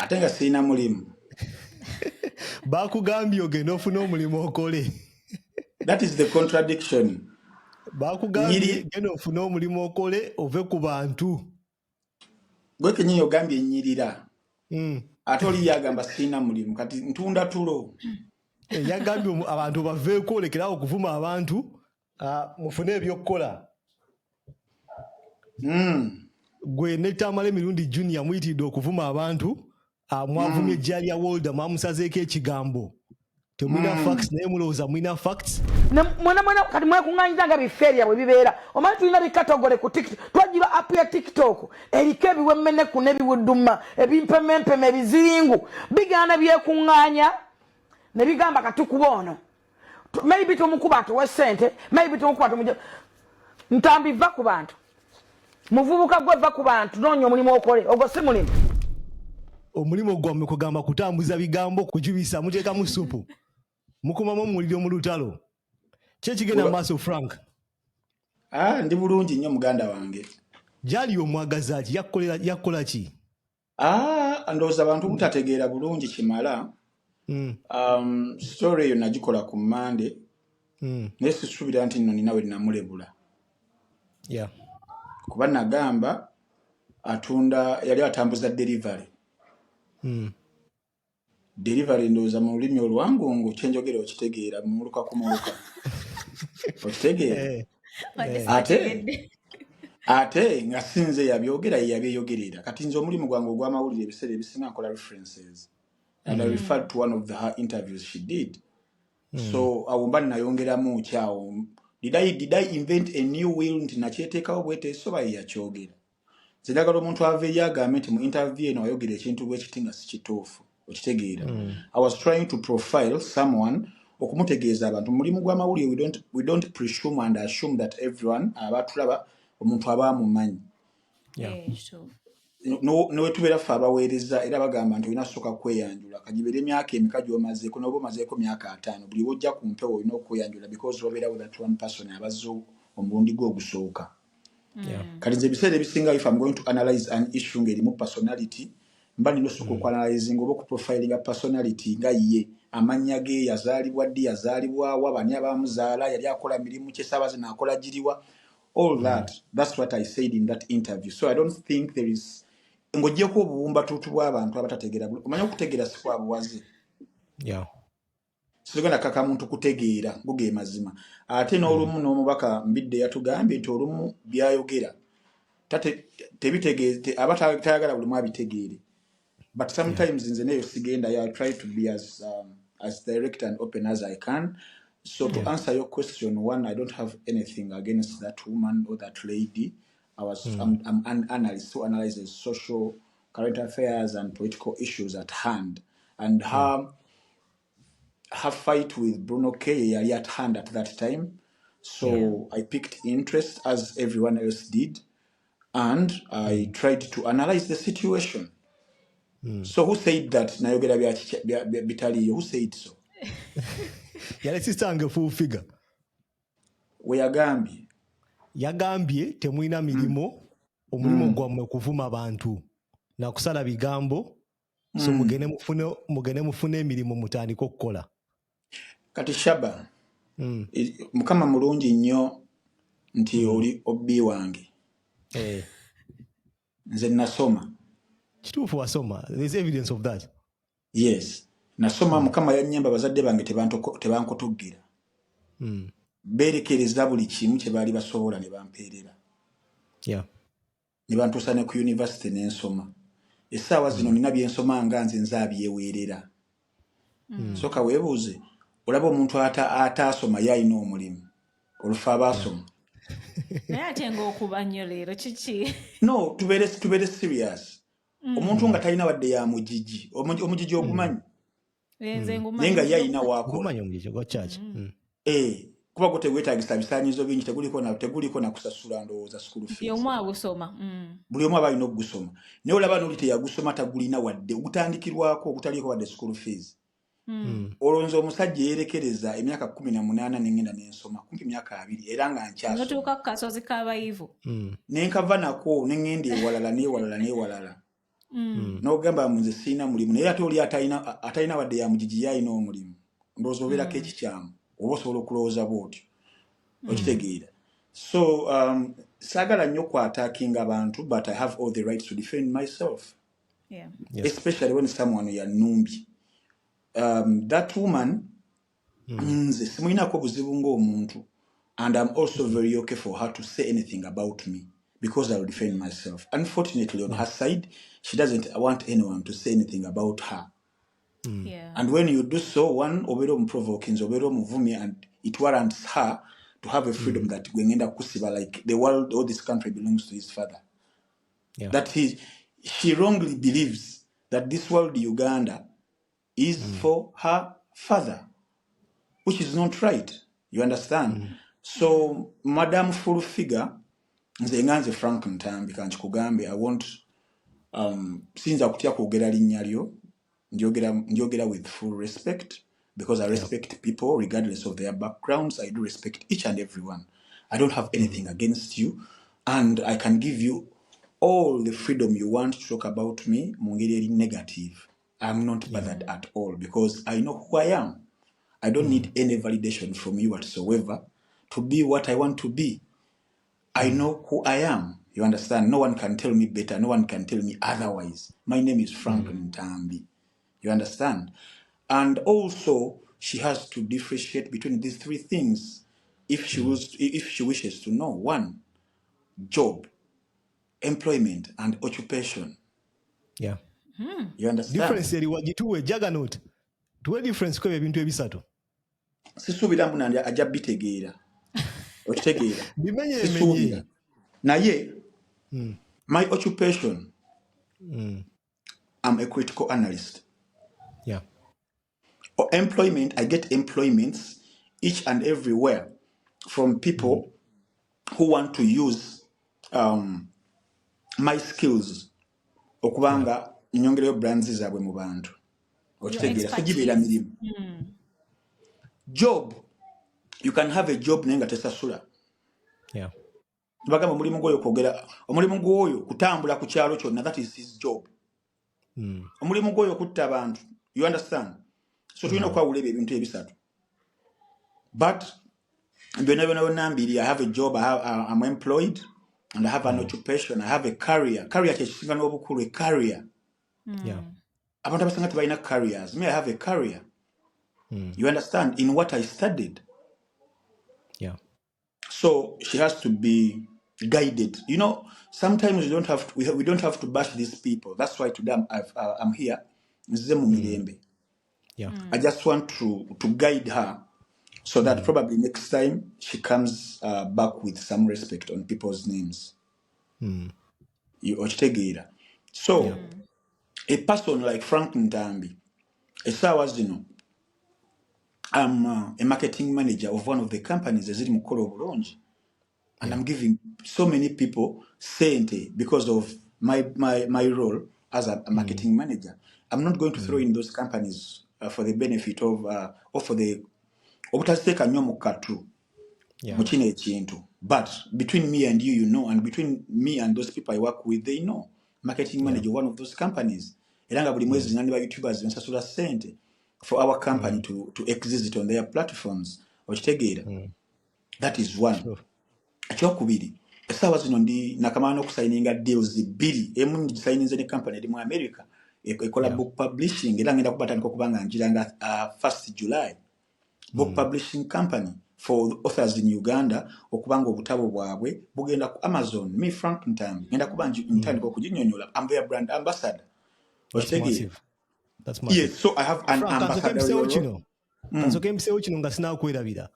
ate nga sirina mulimu. Bakugambye ogenda ofuna omulimu okole. That is the contradiction. Bakugambye genda ofuna omulimu okole ove ku bantu. Gwe kenyini ogambye nnyirira. Ate oli yagamba sirina mulimu kati ntunda tulo. Yagambye abantu baveeko olekerawo okuvuma abantu mufune ebyokukola. Gwe ne Tamale Mirundi Junior muyitiridde okuvuma abantu mwavumye Jalia Walda mwamusazeeko ekigambo. Temulina facts naye mulowooza mulina facts. Mwena kati mwekuŋŋaanyiza nga bifeeri yabwe bibeera. Omanyi tulina bikatogole ku TikTok. Twagira app ya TikTok eriko ebiwemmeneku n'ebiwudduma ebimpemempeme ebizingu bigaana byekuŋŋaanya ne bigamba katukuba ono. Maybe tumukuba atuwe ssente, maybe tumukuba tumuje. Ntambi va ku bantu. Muvubuka gwe va ku bantu noonya omulimu okole. Ogwo si mulimu. Omulimu gwammwe kugamba kutambuza bigambo kujubisa muteeka mu supu. Mukumamu omuliro mu lutalo. Kye kigenda maaso Frank? Ndi bulungi nnyo muganda wange. Jali omwagaza ki yakola ki? Ndowooza abantu butategeera bulungi kimala. Story eyo nagikola ku Monday. Naye sisuubira nti nno nina we namulebula. Kuba nagamba yali atambuza delivery. Delivery ndowooza mu lulimi olwangungu kyenjogera okitegeera mumuluka kumuluka. Okitegeera? Ate nga sinze yabyogera yabyeyogerera. Kati nze omulimu gwange ogw'amawulire ebiseera ebisinga nkola references. And I referred to one of her interviews she did. So awumba nayongeramu kyawo. Did I invent a new will nti nakyeteekawo bwete soba yakyogera. Zidagala omuntu aveeyo agambe nti mu interview eno wayogera ekintu bwekiti nga si kituufu. Okitegeera. I was trying to profile someone okumutegeeza abantu mulimu gw'amawulire we don't presume and assume that everyone abatulaba omuntu aba amumanyi. No tubeera ffe abaweereza era bagamba nti olina kusooka kweyanjula kagibere emyaka emeka gy'omazeeko n'oba omazeeko myaka 5 buli wojja ku mpewo olina okweyanjula because obeera with that one person abazze omulundi gwe ogusooka. Kati nze ebiseera ebisinga if I'm going to analyze an issue ng'erimu personality mba nina osooka okuanalyzing oba okuprofilinga personality nga ye amannya ge yazaalibwa ddi yazaalibwawo abani abamuzaala yali akola mirimu ki esaabaze naakola giriwa all that's what I said in that interview. So I don't think there is ng'oggyeko obubumbatuutu bw'abantu abatategeera omanya okutegeera si kwa buwaze. Sigenda kaka muntu kutegeera guge mazima. Ate n'olumu n'omubaka mbidde yatugambye nti olumu byayogera tebitegeeze abatayagala buli mwa bitegeere. But sometimes nze neyo sigenda I try to be as direct and open as I can. So to answer your question, one, I don't have anything against that woman or that lady. I'm an analyst who analyzes social, current affairs and political issues at hand. And her fight with Bruno K yali at hand at that time. So I picked interest as everyone else did. And I tried to analyze the situation. So who said that nayogera bitaliyo? Who said so? Yali sistange full figure. We yagambye. Yagambye temulina milimo omulimu gwammwe kuvuma abantu na kusala bigambo so mugene mufune emirimu mutandika okukola. Kati Shaba mukama mulungi nnyo nti oli obbi wange. Nze nasoma. Kituufu wasoma. There's evidence of that. Yes. Nasoma mukama yannyamba bazadde bange tebankotogera. Berekereza buli kimu kye baali basobola ne bampeerera. Ne bantuusa ne ku university n'ensoma. Essaawa zino nina byensoma nga nze abyeweerera. Soka weebuuze olaba omuntu ataasoma yalina omulimu. Olufa abaasoma. Naye ate ng'okuba nnyo leero kiki? No, tubeere serious. Omuntu nga talina wadde ya mugigi. Omugigi ogumanyi? Naye nga yalina waakola. Ogumanyi omugigi gwa church. Kuba gwe tegwetaagisa bisaanyizo bingi teguliko na kusasula ndowooza school fees. Buli omu agusoma. Buli omu aba alina okugusoma. Naye olaba n'oli teyagusoma tagulina wadde ogutandikirwako ogutaliko wadde school fees. Olonzo omusajja yeerekereza emyaka 18 n'engenda n'ensoma kumpi emyaka 2 era nga nkyasoma. Notuuka ku kasozi k'abayivu. Nenkava nako n'engenda ewalala n'ewalala. n'ogamba munze sina mulimu naye ate oli atalina wadde ya mugigi yalina omulimu ndowooza obeerako ekikyamu oba osobola okulowooza bw'otyo okitegeera so saagala nnyo kwataakinga abantu but I have all the rights to defend myself especially when someone yannumbye that woman nze simulinako buzibu ng'omuntu and I'm also very okay for her to say anything about me because I will defend myself. Unfortunately, on her side, she doesn't want anyone to say anything about her. And when you do so, one, obero provoking, obero muvumi, and it warrants her to have a freedom that gwengenda kusiba, like the world or this country belongs to his father. That she wrongly believes that this world, Uganda, is for her father, which is not right. You understand? So, Madam Full Figure, nze nganze Frank Ntambi kanchikugambe I want sinza kutya kwogera linnya lyo njogera with full respect because I respect people regardless of their backgrounds. I do respect each and everyone. I don't have anything against you and I can give you all the freedom you want to talk about me mungeri negative. I'm not bothered at all because I know who I am. I don't need any validation from you whatsoever to be what I want to be. I know who I am. You understand? No one can tell me better. No one can tell me otherwise. My name is Frank Ntambi. You understand? And also, she has to differentiate between these three things if she wishes to know. One, job, employment, and occupation. Yeah. You understand? Difference eri wagituwe juggernaut. Tuwe difference kwa ebintu ebisatu. Sisubira munandi ajja bitegeera. Okitegeera. Bimenye. Naye, my occupation, I'm a critical analyst. Yeah. Or employment, I get employments each and everywhere from people who want to use my skills. Okubanga nyongereyo brands zaabwe mu bantu. Okitegeera so gibeera mirimu. Job, you can have a job naye nga tesasula. Yeah. Bagamba omulimu gwoyo kwogera omulimu gwoyo kutambula ku kyalo kyonna, that is his job. Omulimu gwoyo kutta abantu. You understand? So tulina okwawula ebintu ebisatu. But byonna mbiri, I have a job, I'm employed, and I have an occupation, I have a career. Career kyekisinga n'obukulu, a career. Yeah. Abantu abasanga tebalina careers. Me, I have a career. You understand? In what I studied. Yeah. So she has to be guided. You know, sometimes we don't have to bash these people. That's why today I'm here. Yeah. I just want to guide her so that probably next time she comes back with some respect on people's names. So a person like Frank Ntambi, I'm a marketing manager of one of the companies eziri mu Kolo Bulungi, and I'm giving so many people sente because of my role as a marketing manager. I'm not going to throw in those companies for the benefit of or for the obutateeka nnyo mu katu mu kino ekintu. But between me and you know, and between me and those people I work with, they know. Marketing manager of one of those companies. Era nga buli mwezi nani ba YouTubers nsasula sente for our company to exist on their platforms. Okitegeera. That is one. Ekyokubiri, essaawa zino ndi nakamana okusayininga deals bbiri. Emu ngisayinize ne company eri mu America ekola book publishing, era ngenda kubatandika okubanga njiranga 1st July. Book publishing company for authors in Uganda okubanga obutabo bwabwe bugenda ku Amazon. Me Frank Ntambi ngenda kuba ntandika okujinyonyola. I'm their brand ambassador. That's massive. That's massive. Yes, so I have an ambassador role. Kansoke chino nga sina kwerabira.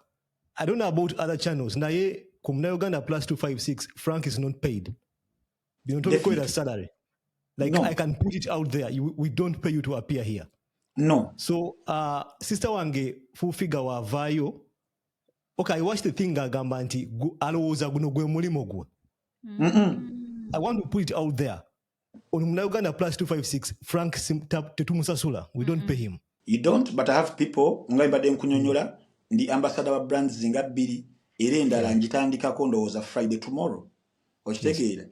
I don't know about other channels. Naye ku Uganda plus 256, Frank is not paid. You don't pay a salary. Like I can put it out there. We don't pay you to appear here. No. So sister wange full figure wa vayo. Okay, I watched the thing agamba nti alowooza guno gwe mulimo gwe. I want to put it out there. On Uganda plus 256, Frank tetumusasula. We don't pay him. You don't, but I have people nga mbadde nkunyonyola ndi ambassador wa brands zinga bbiri era endala njitandikako ndowooza Friday tomorrow. Okitegeera.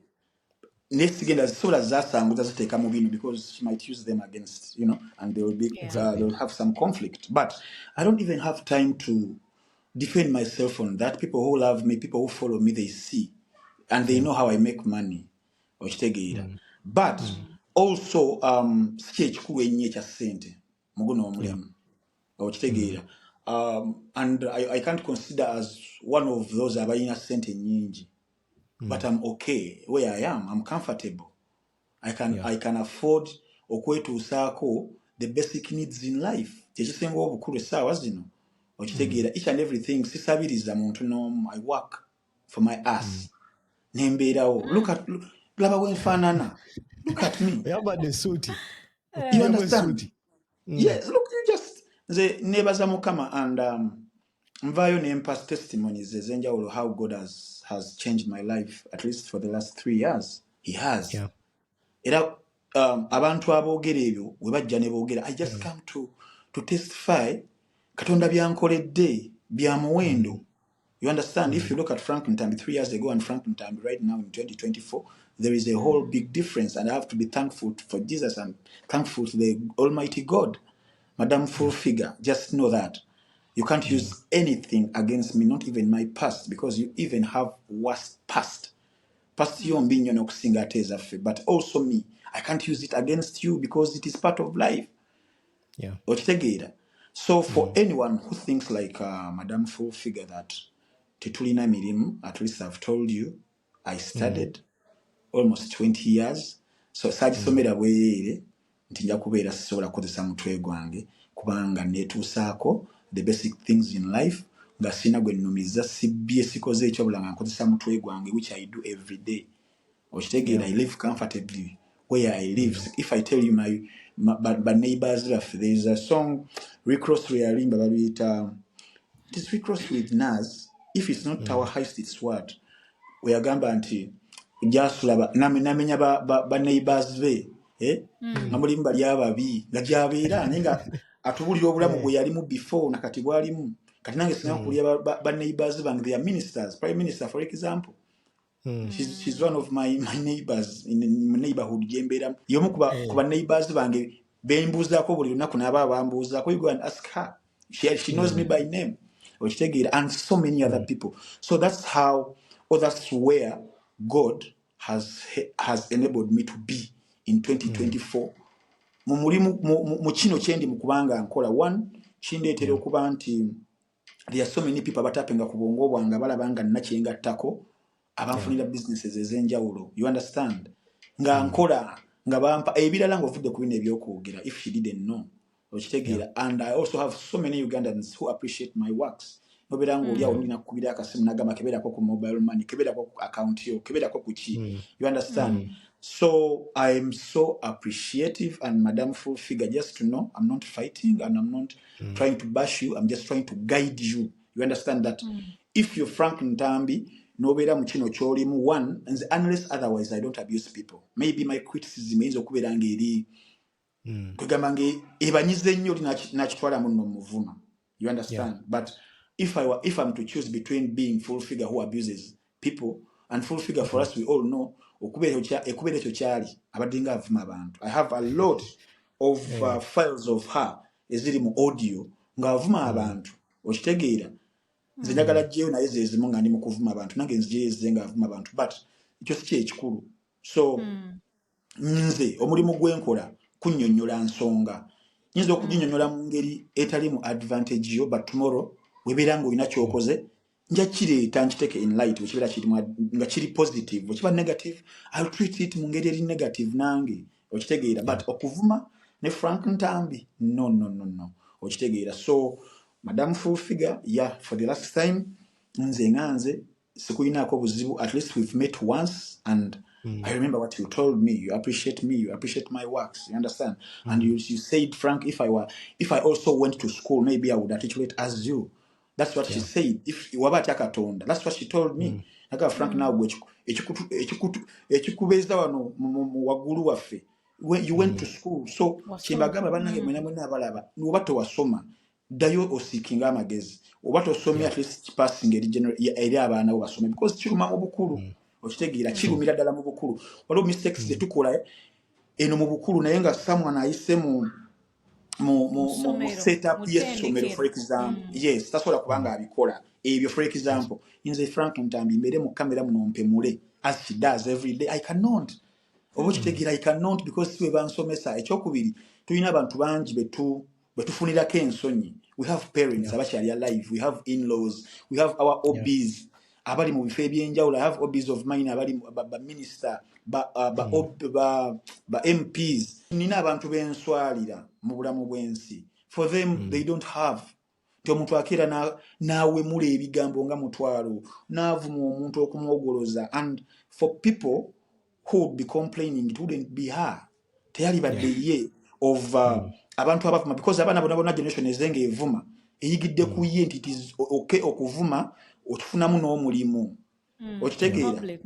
next again as soon as that doesn't take a movie because she might use them against, and they will be they'll have some conflict. But I don't even have time to defend myself on that. People who love me, people who follow me, they see and they know how I make money. But also si ekikulu ennyo ekya ssente muguno omulimu okitegeera. And I can't consider as one of those abalina ssente nnyingi, but I'm okay where I am. I'm comfortable. I can afford okwetuusaako the basic needs in life. Kyekisinga obukulu essaawa zino okitegeera. Each and everything sisabiriza muntu n'omu. I work for my ass. Nembeerawo. Laba wenfaanana. Look at me. How about the suit? You understand? Yes, look, you just the nebaza mukama and nvayo nempa testimonies ezenjawulo how God has changed my life, at least for the last 3 years. He has. Yeah. Era abantu aboogera ebyo we bajja ne boogera, I just come to testify Katonda byankoledde bya muwendo. You understand? If you look at Frank Ntambi 3 years ago and Frank Ntambi right now in 2024, there is a whole big difference, and I have to be thankful for Jesus and thankful to the Almighty God. Madam Full Figure, just know that you can't use anything against me, not even my past, because you even have worse past. Past you being okusinga, but also me, I can't use it against you because it is part of life. Yeah. So for anyone who thinks like Madam Full Figure that tetulina mirimu, at least I've told you, I studied almost 20 years. So sagisomera bwereere nti nja kubeera sisobola kukozesa mutwe gwange kubanga netuusaako the basic things in life nga sina gwe nnumiza sibbye sikoze ekyobula nga nkozesa mutwe gwange, which I do every day. Okitegeera, I live comfortably where I live. If I tell you my neighbors, there is a song Rick Ross Realimba babiyita, it is Rick Ross with Nas. If it's not Tower Heist, it's what? Weyagamba nti jasula namenya ba neighbors be namulimu bali ababi nga jabeera nenga atubulira obulamu bwe yalimu before nakati bwalimu kati nange singa kulya ba neighbors bange, they are ministers, prime minister for example. She's one of my neighbors in neighborhood jembeera yomu kuba neighbors bange bembuzaako buli lunaku naba bambuzaako. You go and ask her, she knows me by name, and so many other people. So that's how, or that's where God has enabled me to be in 2024. Mu kino kyendi mu kubanga nkola, one kindeetera okuba nti there are so many people abatapenga ku bwongo bwange abalabanga nakyengattako abanfunira businesses ezenjawulo. You understand? Nga nkola nga bampa ebirala ng'ovudde ku bino ebyokwogera, if she didn't know. And I also have so many Ugandans who appreciate my works. Nobeera ng'oli awo nina kukubira akasimu nagamba kebeerako ku mobile money, kebeerako ku account yo, kebeerako ku ki. You understand? So I'm so appreciative, and Madam Full Figure, just to know I'm not fighting and I'm not trying to bash you. I'm just trying to guide you. You understand that? If you're Frank Ntambi, nobeera mu kino ky'olimu, one, unless otherwise I don't abuse people. Maybe my criticism is okubeera ng'eri kugamba ebanyize nnyo nakitwala muno muvuma. You understand? But if I'm to choose between being Full Figure who abuses people and Full Figure, for us we all know okubeera ekyo kyali abadde nga avuma abantu. I have a lot of files of her eziri mu audio nga avuma abantu. Okitegeera? Nze njagala jjeyo naye zezimu nga ndi mu kuvuma abantu, nange nzijeyo ze nga avuma abantu, but ekyo si kyekikulu. So nze omulimu gwenkola kunnyonnyola nsonga, nyinza okuginnyonnyola mu ngeri etali mu advantage yo, but tomorrow webeera ng'olina kyokoze nja kireeta nkiteeke in light wekibeera kirimu nga kiri positive. Wekiba negative, I'll treat it mu ngeri eri negative nange. Okitegeera? But okuvuma ne Frank Ntambi, no. Okitegeera? So Madam Full Figure, for the last time nze sikuyinaako buzibu. At least we've met once, and I remember what you told me. You appreciate me, you appreciate my works. You understand? And you said, Frank, if I also went to school, maybe I would articulate as you. That's what she said. If you were Katonda, that's what she told me. Like Frank, now ekikubeeza wano mu waggulu waffe, when you went to school, so kimbagamba bannange mwena abalaba oba tewasoma ddayo osiikinga amagezi, oba tosomye at least passing eri abaana bo basome, because kiruma mu bukulu. okitegeera kirumira ddala mu bukulu waliwo mistakes zetukola eno mu bukulu naye nga someone ayise mu setup y'essomero for example yes tasobola kubanga abikola ebyo for example nze Frank Ntambi mbere mu kamera muno mpemule as she does every day I cannot obo kitegeera I cannot because siwe bansomesa ekyokubiri tulina abantu bangi betufunirako ensonyi we have parents abakyali alive we have in-laws we have our hobbies abali mu bifo ebyenjawulo I have hobbies of mine abali ba minister ba MPs nina abantu benswalira mu bulamu bwensi for them they don't have nti omuntu akira nawe mule ebigambo nga mutwalo navuma omuntu okumwogoloza and for people who would be complaining it wouldn't be her teyali badde ye of abantu abavuma because abana bona generation ezenge evuma eyigidde ku ye nti it is okay okuvuma otufunamu n'omulimu okitegeera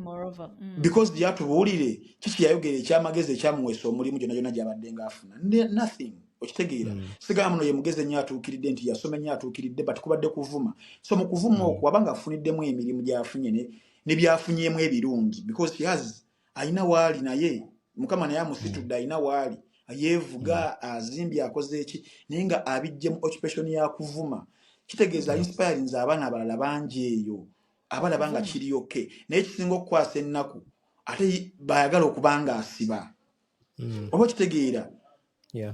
because yatubuulire kiki yayogera ekyamagezi ekyamuweesa omulimu gyonna gyabadde ngaafuna nothing okitegeera sigala muno ye mugezi ennyo atuukiridde nti yasoma ennyo atuukiridde but kubadde kuvuma so mu kuvuma okwo wabanga afuniddemu emirimu gyafunye ne byafunyemu ebirungi because he has ayina waali naye mukama naye amusitudde ayina waali yeevuga azimbye akoze eki naye nga abijjemu occupation ya kuvuma kitegeeza inspiring abaana abalala bangi eyo abalaba nga kiri okay naye kisinga okukwasa ennaku ate bayagala okubanga asiba oba kitegeera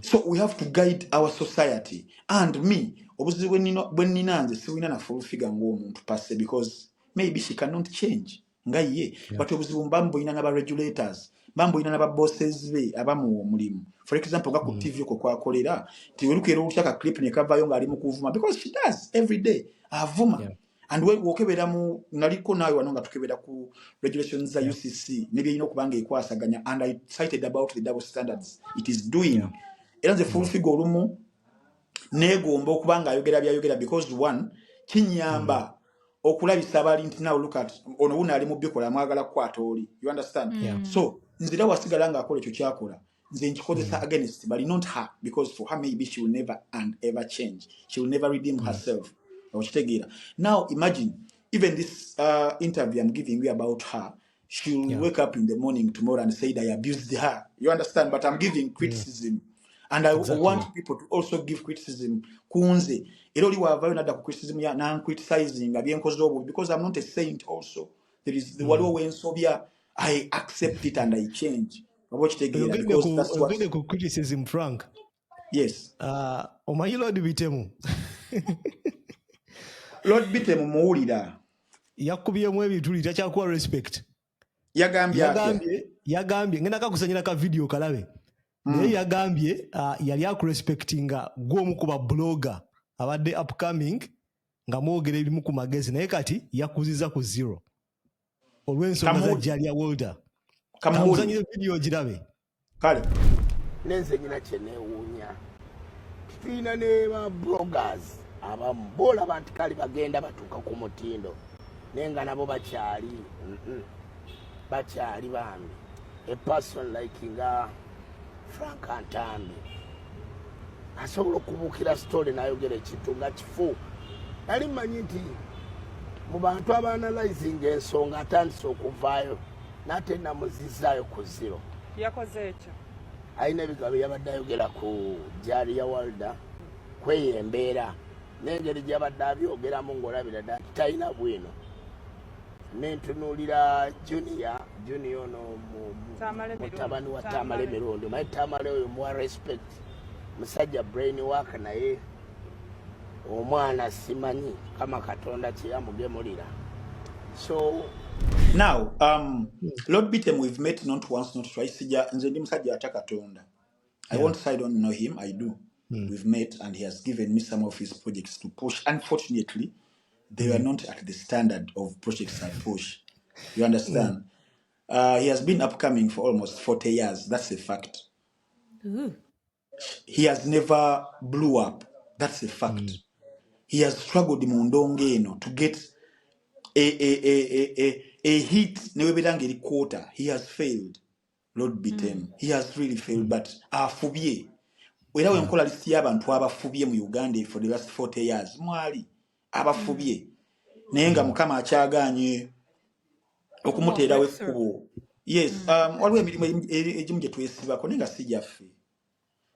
so we have to guide our society and me obuzibu bwe nnina nze siwina na full figure ng'omuntu passe because maybe she cannot change nga ye but obuzibu mbambo ina n'aba regulators mbambo ina n'aba bosses be abamu omulimu for example nga ku TV ko kwakolera tiwerukero utyaka clip ne kavayo nga ali mu kuvuma because she does every day avuma and we wokebera mu naliko nayo wanonga tukebera ku regulations za UCC nibye ino kubanga ekwasaganya and I cited about the double standards it is doing era nze full figure olumu negomba okubanga ayogera because one kinyamba okulabisa abali nti now look at ono una ali mu bikola mwagala kwata oli you understand so nzira wasigala nga akola ekyo kyakola nze nkikozesa against but not her because for her maybe she will never and ever change she will never redeem herself okitegeera now imagine even this interview I'm giving you about her she will wake up in the morning tomorrow and say I abused her you understand but I'm giving criticism and I want people to also give criticism kunze era oli wavayo nadda ku criticism ya nan criticizing abyenkoze obu because I'm not a saint also there is the waliwo wensobya I accept it and I change okitegeera because that's what ku criticism Frank yes omanyi Lord bitemu Lord bitemu muwulira yakubyemu ebintu takyakuwa respect yagambye ngenda kakusanyira ka video kalabe naye yagambye yali akurespectinga gw'omu ku blogger abadde upcoming nga mwogera ebimu ku magezi naye kati yakuziza ku zero olw'ensonga za Jalia Walda kamusanyire video girabe kale nenze nyina kyeneewuunya tulina ne ba bloggers abamu boolaba nti kali bagenda batuuka ku mutindo naye nga nabo bakyali bambi a person like nga Frank Ntambi asobola okubuukira story n'ayogera ekintu nga kifu nali mmanyi nti mu bantu abaanalyzing ensonga atandise okuvaayo n'ate namuzizaayo ku zero yakoze ekyo alina ebigabo yabadde ayogera ku Jalia Walda kweyo embeera n'engeri gyabadde abyogeramu ng'olabira ddala talina bwino nentunuulira junior ono mutabani wa Tamale Mirundi maye Tamale oyo muwa respect musajja brain work naye omwana simanyi kama Katonda kyeyamugemulira so now Lord Bitem we've met not once not twice nze ndi musajja ata Katonda I won't say I don't know him I do we've met and he has given me some of his projects to push unfortunately they were not at the standard of projects I push. You understand? He has been upcoming for almost 40 years. That's a fact. He has never blew up. That's a fact. He has struggled in Mundongeno to get a hit. Quarter. He has failed. Lord Bitem. He has really failed. But afubye. Wera wenkola listi y'abantu abafubye mu Uganda for the last 40 years. Mwali abafubye. Naye nga mukama akyaganye okumuteerawo ekkubo. Yes, waliwo emirimu egimu gye twesibako naye nga si gyaffe.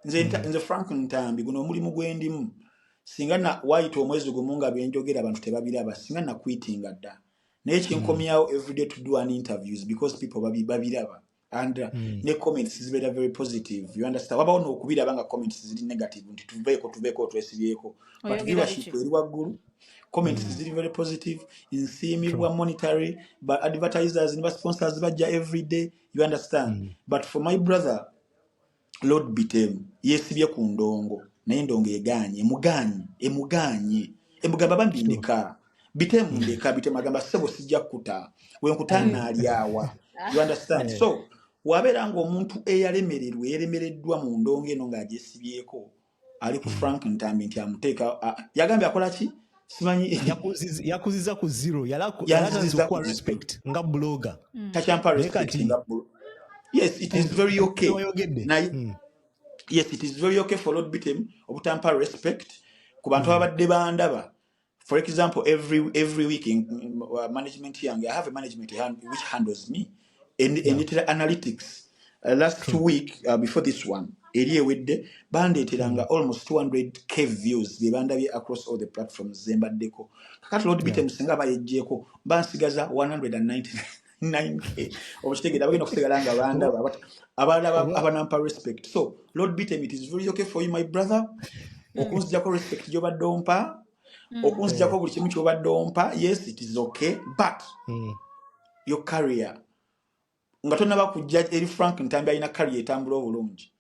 Nze Frank Ntambi guno omulimu gwendimu singa waayita omwezi gumu nga byenjogera abantu tebabiraba singa nakwitinga dda naye kinkomyawo everyday to do an interviews because people babiraba and ne comments zibeera very positive, you understand. Wabawo n'okubiraba nga comments ziri negative nti tuveeko twesibyeko, but viewership eri waggulu, comments ziri very positive, nsiimibwa monetary but advertisers ne sponsors bajja everyday, you understand. But for my brother Lord Bitem yesibye ku ndongo naye endongo emuganye emugamba bambi ndeka Bitem ndeka Bitem agamba sebo sijja kuta wenkutana aliawa, you understand. So wabeera nga omuntu eyalemereddwa mu ndongo eno ng'agyesibyeko ali ku Frank Ntambi nti amuteeka yagambye akola ki simanyi yakuziza ku zero yalatanze kwa respect nga blogger takyampa respect nga blogger. Yes, it is very okay. Yes, it is very okay for Lord Bitem obutampa respect ku bantu abadde bandaba. For example, every week in management yange, I have a management which handles me and analytics. Last week, before this one, area with the bandit almost 200k views. The bandabye across all the platforms. Zembadeko. Kakati Lord Bitem singa bayejeko bansigaza 199k. Obutegera bagenda kusigalanga bandaba abanampa respect. So Lord Bitem, it is very okay for you, my brother. Okunzijako respect gyobadde ompa. Okunzijako buli kimu kyobadde ompa. Yes, it is okay, but your career nga tonaba kujja eri Frank Ntambi alina career etambula obulungi.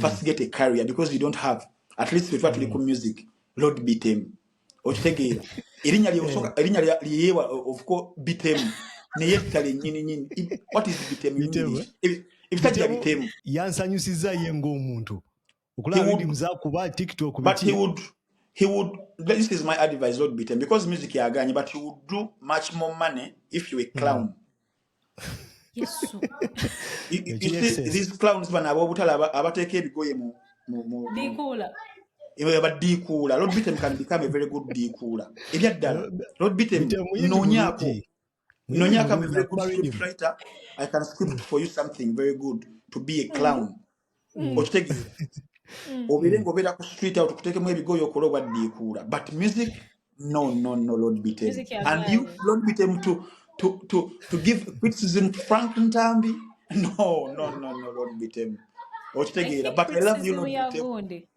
First get a career because you don't have, at least we try ku music Lord Bitem okitegeera erinnya lyeyewa of course Bitem naye tale nyini what is Bitem in English ebitajja Bitem yansanyusiza ye ng'omuntu okulaba video zakuba TikTok but he would this is my advice Lord Bitem because music yaganye but he would do much more money if you were a clown. Yes. You see these clowns banabo butala abateke ebigoye mu Dikula. Dikula. Lord Bitem can become a very good dikula. Ebyaddala Lord Bitem nonyako a very good script writer. I can script for you something very good to be a clown. Okitegeera obirengo bera ku street out kutekemu ebigoye okolobwa dikula, but music no Lord Bitem. And you Lord Bitem to give criticism to Frank Ntambi? No, Lord Bitem. But I love you, Lord Bitem.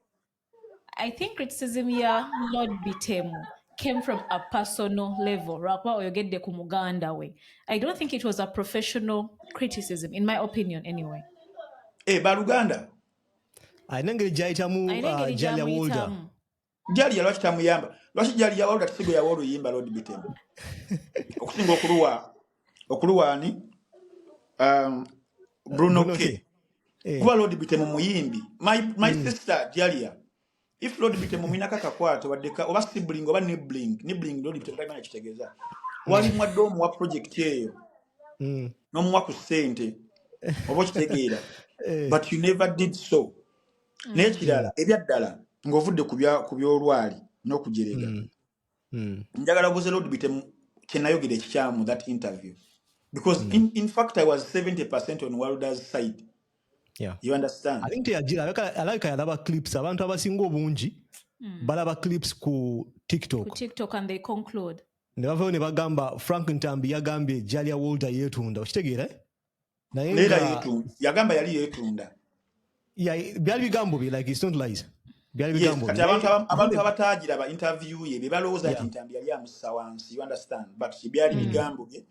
I think criticism ya Lord Bitem came from a personal level. Rakwa oyogedde ku Muganda we. I don't think it was a professional criticism, in my opinion, anyway. Baluganda. Ainengeri jaitamu Jalia Walda. Jalia lwaki tamuyamba? Lwaki Jalia Walda tisigo ya wolu yimba Lord Bitem? Okusinga okuluwa ani Bruno K. Kuba Lord Bitem muyimbi. My sister Jalia, if Lord Bitem mwinaka kakwato wadeka oba sibling oba nibling Lord Bitem taimana kitegeza wali mwadomu wa project yeyo nomuwa ku sente oba kitegeera but you never did so. Naye kirala ebyaddala ng'ovudde ku byolwali n'okujerega njagala buze Lord Bitem kyenayogera ekikyamu that interview because in fact I was 70% on Walda's side. You understand? I think alabika yalaba clips abantu abasinga obungi balaba clips ku TikTok and they conclude ne bavayo ne bagamba Frank Ntambi yagambye Jalia Walda yeetunda okitegeera naye yagamba yali yeetunda byali bigambo bye like it's not lies byali bigambo kati abantu abatagira ba interview ye be balowooza ati Ntambi yali amussa wansi, you understand, but byali bigambo bye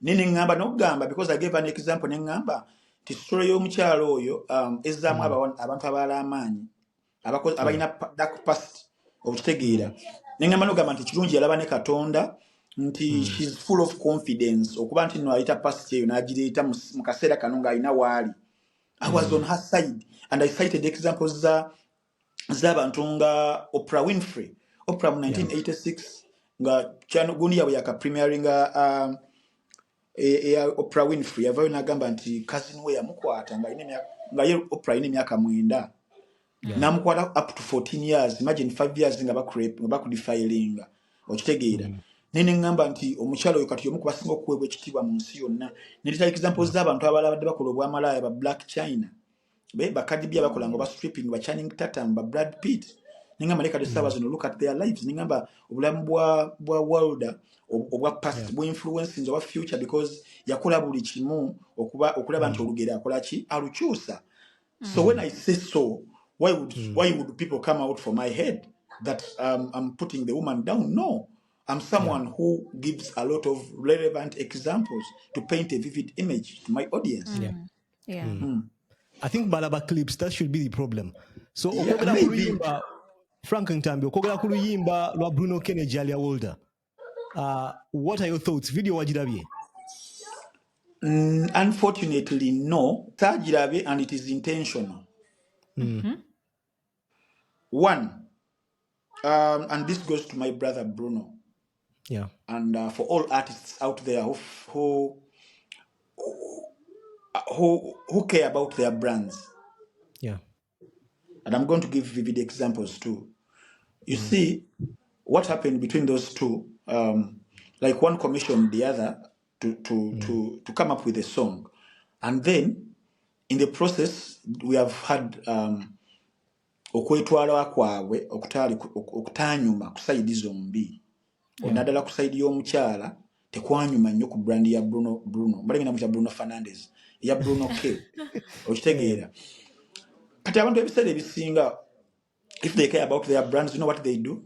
nene ngamba n'okugamba because I gave an example ne ngamba ti story y'omukyalo oyo ezaamu abantu abala amaanyi abalina dark past okitegeera ne ngamba n'okugamba nti kirungi yalaba ne Katonda nti she's full of confidence okuba nti no ayita past eyo n'agireeta mu kaseera kano ng'alina waali. I was on her side and I cited examples z'abantu nga Oprah Winfrey. Oprah mu 1986 nga channel gundi yabwe yaka premieringa Oprah Winfrey yavayo n'agamba nti cousin we yamukwata nga ye Oprah ine emyaka 9 namukwata up to 14 years, imagine 5 years nga bakudefilinga okitegeera nene ngamba nti omukyalo oyo kati omukuba singa okuweebwa ekitiibwa mu nsi yonna netita examples z'abantu abalabadde bakola obwamalaya ba Black China bakadi bya bakola ngo ba stripping ba Channing Tatum ba Brad Pitt ningamba leka tusaba zino look at their lives ningamba obulamu bwa Walda obwa past bwa influences obwa future because yakola buli kimu okulaba nti olugero akola ki alukyusa. So when I say so, why would people come out for my head that I'm putting the woman down? No, I'm someone who gives a lot of relevant examples to paint a vivid image to my audience. I think balaba clips, that should be the problem. So okwogera maybe. kuluyimba Frank Ntambi okwogera kuluyimba lwa Bruno K ne Jalia Walda. What are your thoughts? Video wagirabye? Unfortunately, no. Tagirabe, and it is intentional. One, and this goes to my brother Bruno. Yeah. And for all artists out there who care about their brands. Yeah. And I'm going to give vivid examples too. You see, what happened between those two, like one commissioned the other to come up with a song. And then, in the process, we have had okwetwala kwabwe okutanyuma kusaidi zombi. Onadala kusaidi y'omukyala tekwanyuma nnyo ku brand ya Bruno mbalengena mu Bruno Fernandez ya Bruno K. Okitegeera. Kati abantu ebiseera ebisinga, if they care about their brands, you know what they do?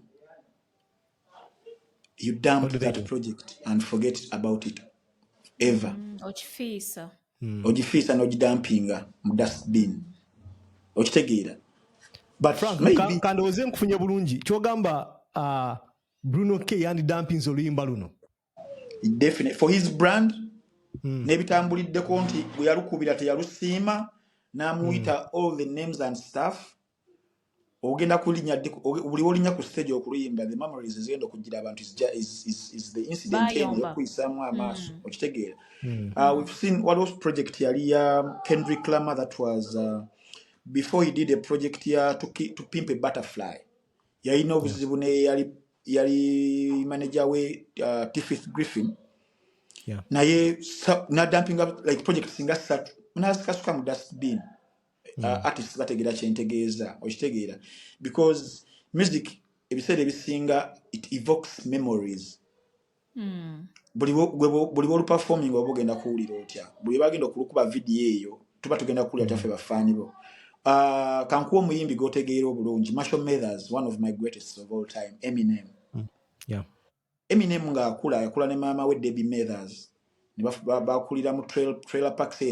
You dump that project and forget about it ever. Ochifisa n'ogidampinga mu dustbin. Okitegeera. But Frank, maybe kandoze nkufunye bulungi. Kyogamba Bruno K yandi dumpings oluyimba luno. Definitely for his brand nebitambuliddeko nti bwe yalukubira teyalusiima n'amuyita all the names and stuff. Ogenda kulinya buli wolinya ku stage okuluyimba the memories zigenda okugira abantu is the incident yokuyisaamu amaaso. Okitegeera. We've seen what was project yali ya Kendrick Lamar that was before he did a project here to pimp a butterfly. Yalina obuzibu ne yali manager we Tiffith Griffin. Yeah. Naye na dumping up like project singa satu munazikasuka mu dustbin. Artists bategera kyentegeeza okitegeera because music ebiseera ebisinga it evokes memories. Buli performing oba ogenda kuwulira otya buli bagenda okulukuba video eyo tuba tugenda kuwulira taffe bafaani bo. Kankuwa omuyimbi gotegeera obulungi Marshall Mathers, one of my greatest of all time, Eminem. Yeah. Eminem yakula ne maama we Debbie Mathers ne bakulira mu trailer parks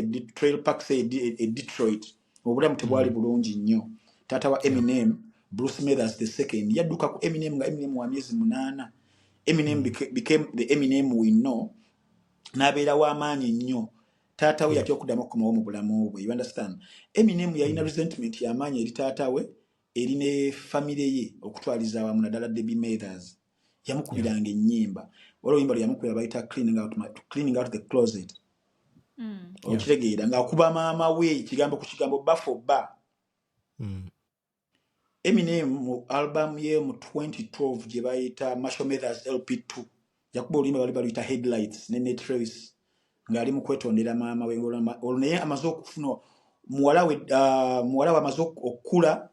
e Detroit. Obulamu tebwali bulungi nnyo. Taata wa Eminem, Bruce Mathers the second, yadduka ku Eminem nga Eminem wa myezi 8. Eminem became the Eminem we know. N'abeera w'amaanyi nnyo. Taata we yatya okuddamu okukomawo mu bulamu bwe. You understand? Eminem yalina resentment y'amaanyi eri taata we eri ne family ye okutwaliza awamu naddala Debbie Mathers. Yamukubiranga ennyimba. Waliwo oluyimba lwe yamukubira bayita cleaning out the closet. Okitegeera ng'akuba maama we ekigambo ku kigambo ba for ba. Eminem mu album ye mu 2012 gye bayita Marshall Mathers LP2 yakuba oluyimba bali baluyita Headlights ne Trace ng'ali mu kwetondera maama we olwo naye amaze okufuna muwala we amaze okukula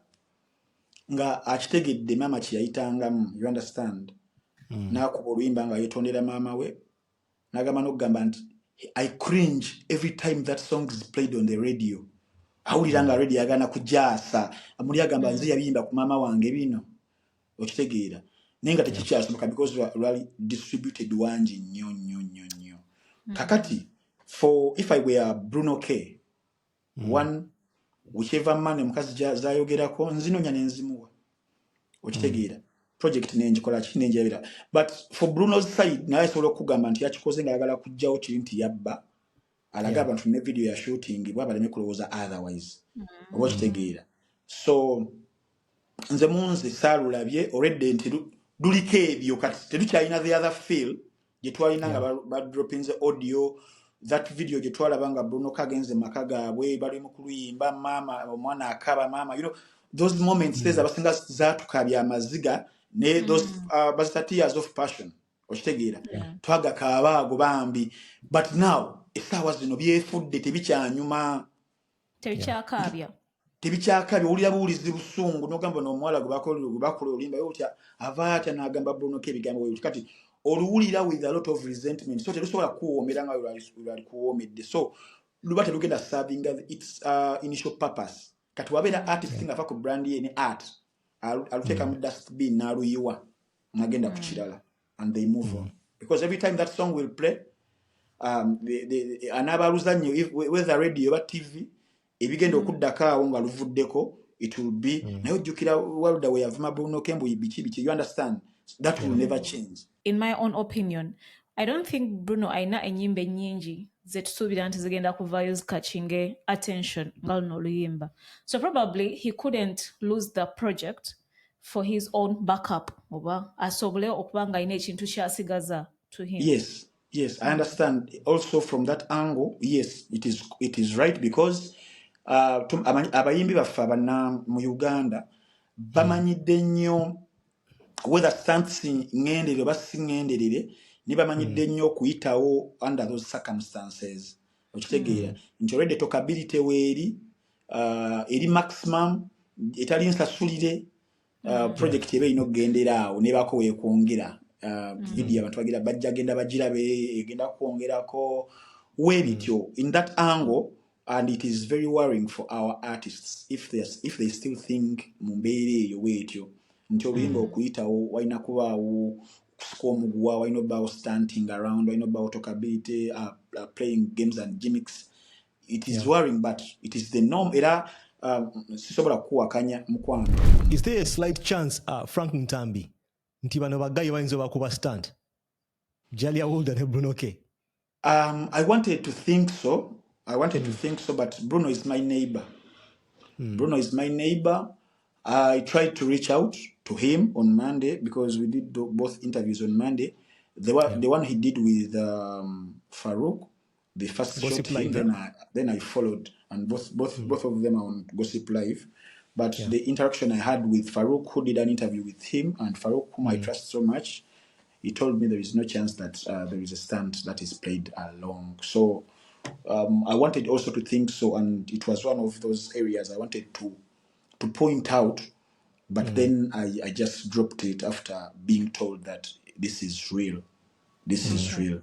nga akitegedde maama kye yayitangamu. You understand? N'akuba oluyimba nga yetondera maama we n'agamba n'okugamba nti I cringe every time that song is played on the radio. Awulira nga radio yagana kujaasa amuli agamba nze yabiyimba ku maama wange bino. Okitegeera naye nga tekikyasoboka because lwali distributed wangi nnyo. Kakati for if I were Bruno K, one whichever man omukazi zayogerako nzinonya nenzimuwa. Okitegeera project nenjikola kinenjabira but for Bruno's side naye asobola okugamba nti yakikoze nga ayagala kujjawo kiri nti yabba alaga abantu ne video ya shooting bwabaleme kulowooza otherwise. Oba okitegeera so nze munzi saalulabye already nti luliko ebyo kati tetukyalina the other feel gye twalina nga badropinze audio that video gye twalaba nga Bruno kagenze maka gaabwe bali mu kuluyimba maama omwana akaba maama you know those moments abasinga zaatukabya amaziga ne those bazita tears of passion. okitegeera twaga kabaago bambi but now essaawa zino byefudde tebikyanyuma tebikyakabya owulira buwulizi busungu n'ogamba n'omuwala gwe bakola olimba otya ava atya n'agamba Bruno K ebigambo bwe kati oluwulira with a lot of resentment so terusobola kuwoomera nga lwali kuwoomedde so luba telugenda serving its initial purpose kati wabeera artist nga ava ku brand ye ne art aluteeka mu dustbin n'aluyiwa n'agenda ku kirala and they move on because every time that song will play anaabaluzannyo whether radio oba TV ebigenda okuddako awo nga luvuddeko it will be naye ojjukira Walda we yavuma Bruno K biki you understand that will never change. In my own opinion, I don't think Bruno aina enyimbe nyingi zetusuubira nti zigenda kuvaayo zikachinge attention nga luno oluyimba. So probably he couldn't lose the project for his own backup oba asobole okuba nga alina ekintu kyasigaza to him. Yes, I understand also from that angle. Yes, it is right because abayimbi baffe abanna mu Uganda bamanyidde nnyo whether stunts ngenderere oba si ngenderere ne bamanyidde nnyo okuyitawo under those circumstances okitegeera nti already talkability weeri eri maximum etali nsasulire project eba ino kugendera awo nebako weekwongera video abantu bagira bajja agenda bagirabe egenda kwongerako webityo in that angle. And it is very worrying for our artists if they still think mumbeere eyo weetyo nti obuyimba okuyitawo walina kubaawo kusika omuguwa walina obaawo stunting around walina obaawo talkability playing games and gimmicks it is worrying but it is the norm era sisobola kuwakanya mukwano. Is there a slight chance Frank Ntambi nti bano bagayi bayinza bakuba stunt Jalia Walda ne Bruno K? I wanted to think so, but Bruno is my neighbor. Bruno is my neighbor. I tried to reach out to him on Monday because we did both interviews on Monday. The one he did with Farouk, the first Gossip shot him, then I followed, and both of them are on Gossip Live. But the interaction I had with Farouk, who did an interview with him, and Farouk, whom I trust so much, he told me there is no chance that there is a stunt that is played along. So I wanted also to think so, and it was one of those areas I wanted to point out, but then I just dropped it after being told that this is real. This is real.